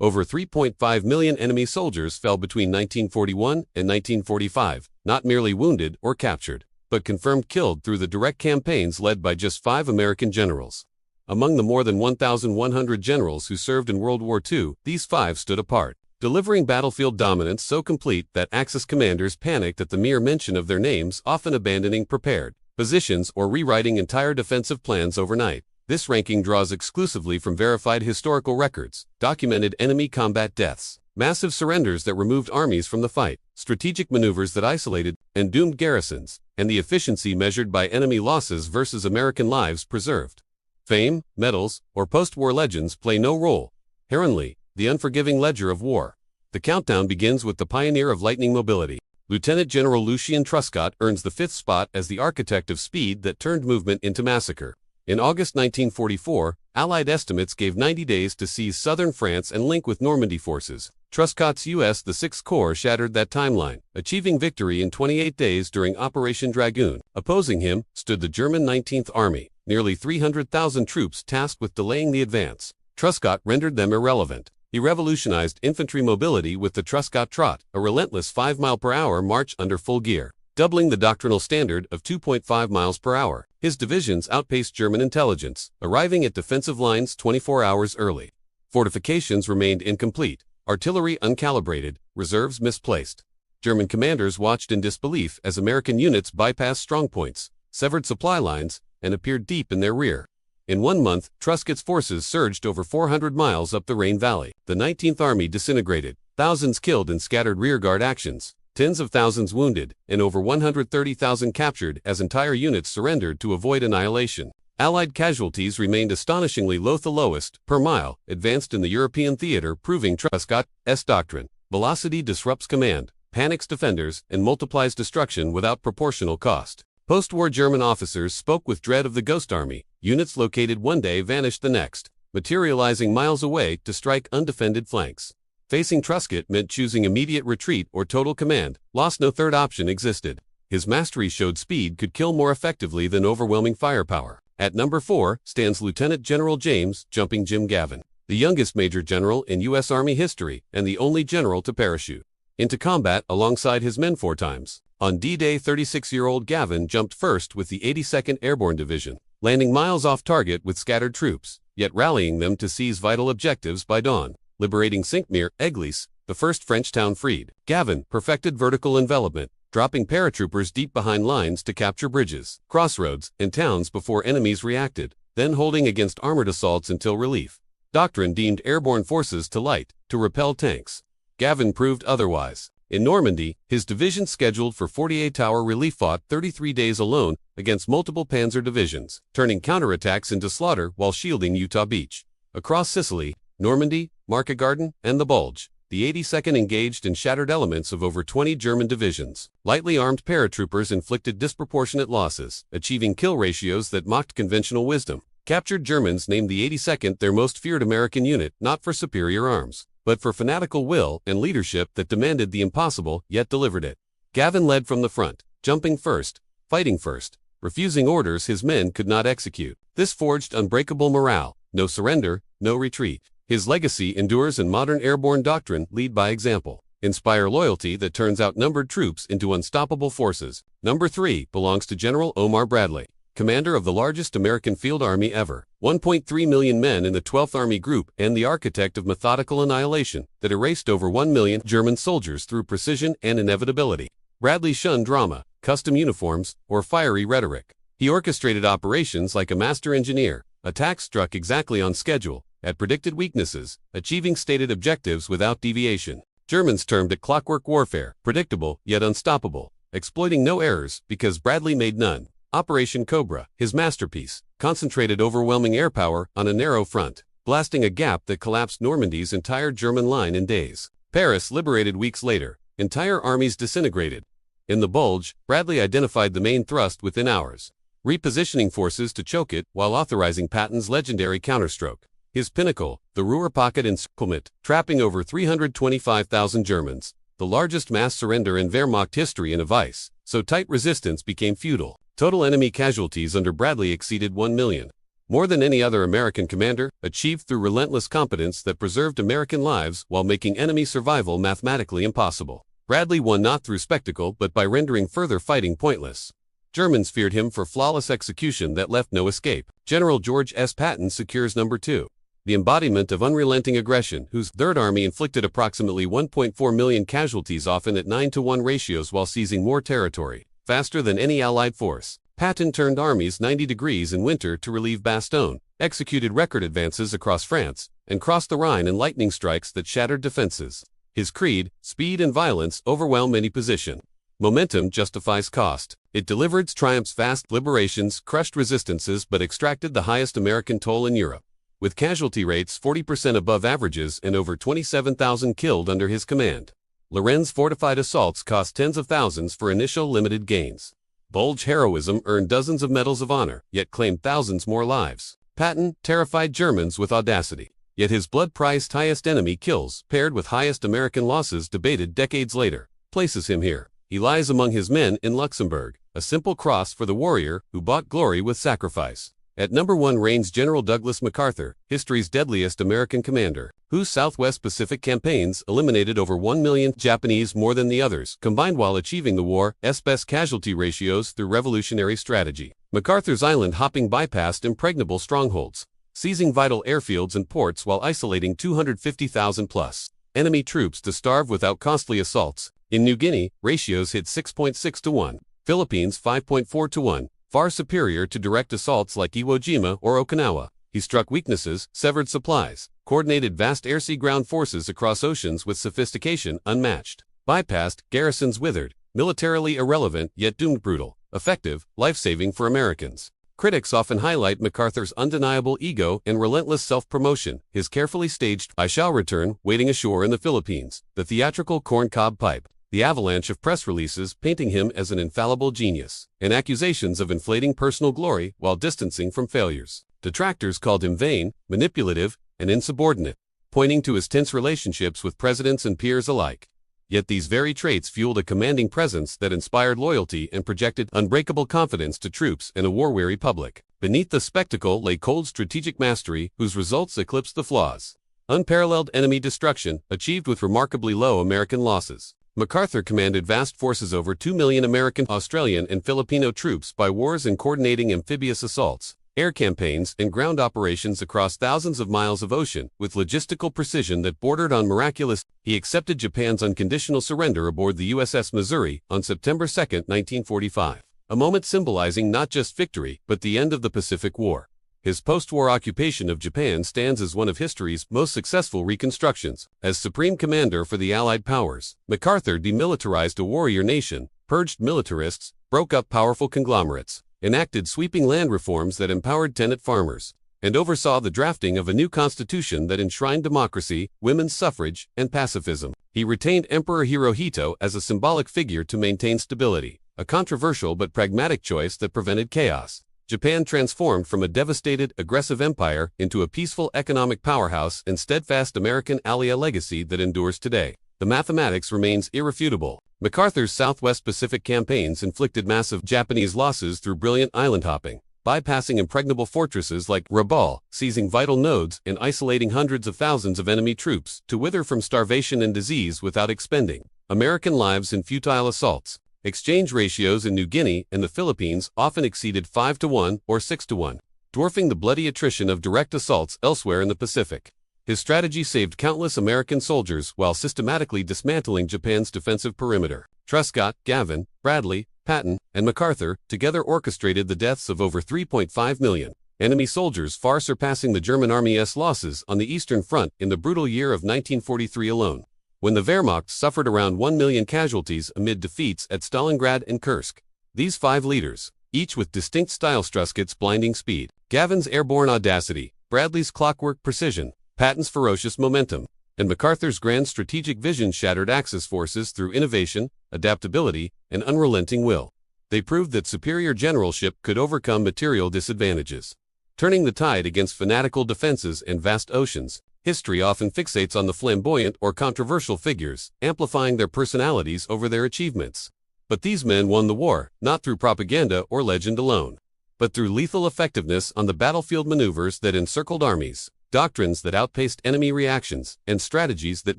Over 3.5 million enemy soldiers fell between 1941 and 1945, not merely wounded or captured, but confirmed killed through the direct campaigns led by just 5 American generals. Among the more than 1,100 generals who served in World War II, these 5 stood apart, delivering battlefield dominance so complete that Axis commanders panicked at the mere mention of their names, often abandoning prepared positions or rewriting entire defensive plans overnight. This ranking draws exclusively from verified historical records, documented enemy combat deaths, massive surrenders that removed armies from the fight, strategic maneuvers that isolated and doomed garrisons, and the efficiency measured by enemy losses versus American lives preserved. Fame, medals, or post-war legends play no role. Herrenly, the unforgiving ledger of war. The countdown begins with the pioneer of lightning mobility. Lieutenant General Lucien Truscott earns the 5th spot as the architect of speed that turned movement into massacre. In August 1944, Allied estimates gave 90 days to seize southern France and link with Normandy forces. Truscott's U.S. the 6th Corps shattered that timeline, achieving victory in 28 days during Operation Dragoon. Opposing him stood the German 19th Army, nearly 300,000 troops tasked with delaying the advance. Truscott rendered them irrelevant. He revolutionized infantry mobility with the Truscott Trot, a relentless 5-mile-per-hour march under full gear, doubling the doctrinal standard of 2.5 miles per hour. His divisions outpaced German intelligence, arriving at defensive lines 24 hours early. Fortifications remained incomplete, artillery uncalibrated, reserves misplaced. German commanders watched in disbelief as American units bypassed strongpoints, severed supply lines, and appeared deep in their rear. In 1 month, Truscott's forces surged over 400 miles up the Rhine Valley. The 19th Army disintegrated, thousands killed in scattered rearguard actions, tens of thousands wounded, and over 130,000 captured as entire units surrendered to avoid annihilation. Allied casualties remained astonishingly low, the lowest per mile advanced in the European theater, proving Truscott's doctrine. Velocity disrupts command, panics defenders, and multiplies destruction without proportional cost. Post-war German officers spoke with dread of the Ghost Army. Units located one day vanished the next, materializing miles away to strike undefended flanks. Facing Truscott meant choosing immediate retreat or total command. Lost, no third option existed. His mastery showed speed could kill more effectively than overwhelming firepower. At number 4 stands Lieutenant General James "Jumping Jim" Gavin, the youngest major general in U.S. Army history and the only general to parachute into combat alongside his men 4 times. On D-Day, 36-year-old Gavin jumped first with the 82nd Airborne Division, landing miles off target with scattered troops, yet rallying them to seize vital objectives by dawn, liberating Saint-Mère-Église, the first French town freed. Gavin perfected vertical envelopment, dropping paratroopers deep behind lines to capture bridges, crossroads, and towns before enemies reacted, then holding against armored assaults until relief. Doctrine deemed airborne forces too light to repel tanks. Gavin proved otherwise. In Normandy, his division scheduled for 48-hour relief fought 33 days alone against multiple panzer divisions, turning counterattacks into slaughter while shielding Utah Beach. Across Sicily, Normandy, Market Garden, and the Bulge, the 82nd engaged and shattered elements of over 20 German divisions. Lightly armed paratroopers inflicted disproportionate losses, achieving kill ratios that mocked conventional wisdom. Captured Germans named the 82nd their most feared American unit, not for superior arms, but for fanatical will and leadership that demanded the impossible yet delivered it. Gavin led from the front, jumping first, fighting first, refusing orders his men could not execute. This forged unbreakable morale: no surrender, no retreat. His legacy endures, and modern airborne doctrine: lead by example. Inspire loyalty that turns outnumbered troops into unstoppable forces. Number 3 belongs to General Omar Bradley, commander of the largest American field army ever, 1.3 million men in the 12th Army Group, and the architect of methodical annihilation that erased over 1 million German soldiers through precision and inevitability. Bradley shunned drama, custom uniforms, or fiery rhetoric. He orchestrated operations like a master engineer. Attacks struck exactly on schedule, at predicted weaknesses, achieving stated objectives without deviation. Germans termed it clockwork warfare, predictable yet unstoppable, exploiting no errors because Bradley made none. Operation Cobra, his masterpiece, concentrated overwhelming air power on a narrow front, blasting a gap that collapsed Normandy's entire German line in days. Paris liberated weeks later, entire armies disintegrated. In the Bulge, Bradley identified the main thrust within hours, repositioning forces to choke it while authorizing Patton's legendary counterstroke. His pinnacle, the Ruhr Pocket encirclement, trapping over 325,000 Germans, the largest mass surrender in Wehrmacht history in a vice, so tight resistance became futile. Total enemy casualties under Bradley exceeded 1 million. more than any other American commander, achieved through relentless competence that preserved American lives while making enemy survival mathematically impossible. Bradley won not through spectacle but by rendering further fighting pointless. Germans feared him for flawless execution that left no escape. General George S. Patton secures number 2. The embodiment of unrelenting aggression, whose Third Army inflicted approximately 1.4 million casualties, often at 9-to-1 ratios, while seizing more territory, faster than any Allied force. Patton turned armies 90 degrees in winter to relieve Bastogne, executed record advances across France, and crossed the Rhine in lightning strikes that shattered defenses. His creed, speed and violence, overwhelm any position. Momentum justifies cost. It delivered triumphs, vast liberations, crushed resistances, but extracted the highest American toll in Europe. With casualty rates 40% above averages and over 27,000 killed under his command. Lorraine's fortified assaults cost tens of thousands for initial limited gains. Bulge heroism earned dozens of medals of honor, yet claimed thousands more lives. Patton terrified Germans with audacity. Yet his blood-priced highest enemy kills, paired with highest American losses debated decades later, places him here. He lies among his men in Luxembourg, a simple cross for the warrior who bought glory with sacrifice. At number 1 reigns General Douglas MacArthur, history's deadliest American commander, whose Southwest Pacific campaigns eliminated over 1 million Japanese, more than the others, combined, while achieving the war's best casualty ratios through revolutionary strategy. MacArthur's island-hopping bypassed impregnable strongholds, seizing vital airfields and ports while isolating 250,000-plus enemy troops to starve without costly assaults. In New Guinea, ratios hit 6.6 to 1, Philippines 5.4 to 1, far superior to direct assaults like Iwo Jima or Okinawa. He struck weaknesses, severed supplies, coordinated vast air-sea ground forces across oceans with sophistication unmatched, bypassed garrisons, withered, militarily irrelevant yet doomed, brutal, effective, life-saving for Americans. Critics often highlight MacArthur's undeniable ego and relentless self-promotion, his carefully staged "I shall return" waiting ashore in the Philippines, the theatrical corncob pipe, the avalanche of press releases painting him as an infallible genius, and accusations of inflating personal glory while distancing from failures. Detractors called him vain, manipulative, and insubordinate, pointing to his tense relationships with presidents and peers alike. Yet these very traits fueled a commanding presence that inspired loyalty and projected unbreakable confidence to troops and a war-weary public. Beneath the spectacle lay cold strategic mastery whose results eclipsed the flaws. Unparalleled enemy destruction, achieved with remarkably low American losses. MacArthur commanded vast forces, over 2 million American, Australian, and Filipino troops, by wars and coordinating amphibious assaults, air campaigns, and ground operations across thousands of miles of ocean, with logistical precision that bordered on miraculous. He accepted Japan's unconditional surrender aboard the USS Missouri on September 2, 1945, a moment symbolizing not just victory, but the end of the Pacific War. His post-war occupation of Japan stands as one of history's most successful reconstructions. As supreme commander for the Allied powers, MacArthur demilitarized a warrior nation, purged militarists, broke up powerful conglomerates, enacted sweeping land reforms that empowered tenant farmers, and oversaw the drafting of a new constitution that enshrined democracy, women's suffrage, and pacifism. He retained Emperor Hirohito as a symbolic figure to maintain stability, a controversial but pragmatic choice that prevented chaos. Japan transformed from a devastated, aggressive empire into a peaceful economic powerhouse and steadfast American ally, a legacy that endures today. The mathematics remains irrefutable. MacArthur's Southwest Pacific campaigns inflicted massive Japanese losses through brilliant island hopping, bypassing impregnable fortresses like Rabaul, seizing vital nodes, and isolating hundreds of thousands of enemy troops to wither from starvation and disease without expending American lives in futile assaults. Exchange ratios in New Guinea and the Philippines often exceeded 5 to 1 or 6 to 1, dwarfing the bloody attrition of direct assaults elsewhere in the Pacific. His strategy saved countless American soldiers while systematically dismantling Japan's defensive perimeter. Truscott, Gavin, Bradley, Patton, and MacArthur together orchestrated the deaths of over 3.5 million enemy soldiers, far surpassing the German Army's losses on the Eastern Front in the brutal year of 1943 alone, when the Wehrmacht suffered around 1 million casualties amid defeats at Stalingrad and Kursk. These 5 leaders, each with distinct styles, Truscott's blinding speed, Gavin's airborne audacity, Bradley's clockwork precision, Patton's ferocious momentum, and MacArthur's grand strategic vision, shattered Axis forces through innovation, adaptability, and unrelenting will. They proved that superior generalship could overcome material disadvantages. Turning the tide against fanatical defenses and vast oceans, history often fixates on the flamboyant or controversial figures, amplifying their personalities over their achievements. But these men won the war, not through propaganda or legend alone, but through lethal effectiveness on the battlefield, maneuvers that encircled armies, doctrines that outpaced enemy reactions, and strategies that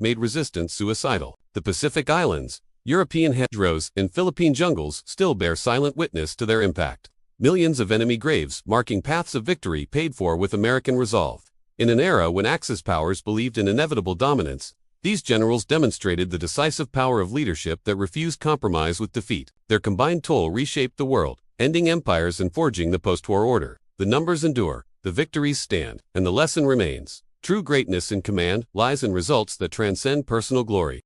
made resistance suicidal. The Pacific Islands, European hedgerows, and Philippine jungles still bear silent witness to their impact. Millions of enemy graves marking paths of victory paid for with American resolve. In an era when Axis powers believed in inevitable dominance, these generals demonstrated the decisive power of leadership that refused compromise with defeat. Their combined toll reshaped the world, ending empires and forging the post-war order. The numbers endure, the victories stand, and the lesson remains. True greatness in command lies in results that transcend personal glory.